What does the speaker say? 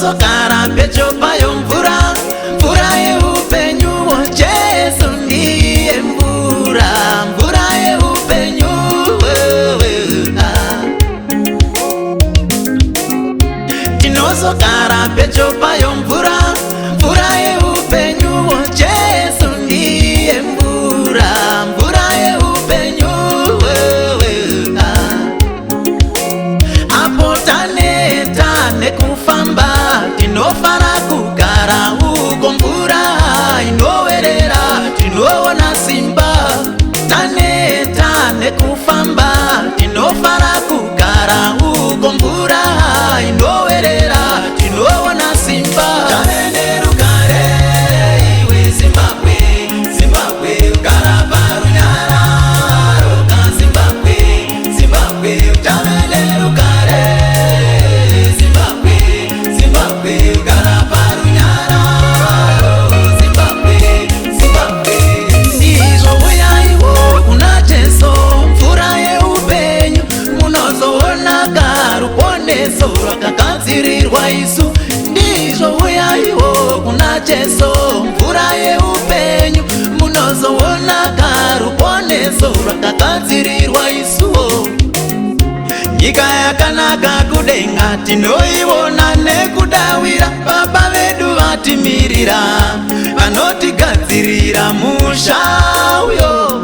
tinozogara pedyo payo mvura, mvura yeupenyu. Jesu ndiye mvura, mvura yeupenyu. Tinozogara pedyo payo mvura, mvura yeupenyu. Jesu ndiye mvura, mvura yeupenyu. Apo taneta nekufamba, tinofara kugara uko mvura inowerera, tinoona simba. Taneta nekufamba, tinofara kugara uko mvura inowerera, tinoona simba. Tavenerukare iwe Zimbabwe, Zimbabwe ugara parunyararo ka Zimbabwe, Zimbabwe tavenerukare. Zimbabwe, Zimbabwe ugara parunyararo. Zimbabwe, Zimbabwe. Ndizvo uyaiwo kuna Jesu, mvura yeupenyu. Munozoona ruponeso rwakagadzirirwa isu. Ndizvo uyaiwo kuna Jesu, mvura yeupenyu. Munozoona ruponeso rwakagadzirirwa isu. Nyika yakanaka kudenga tinoiona nekudawira. Baba vedu vatimirira, vanotigadzirira musha uyo.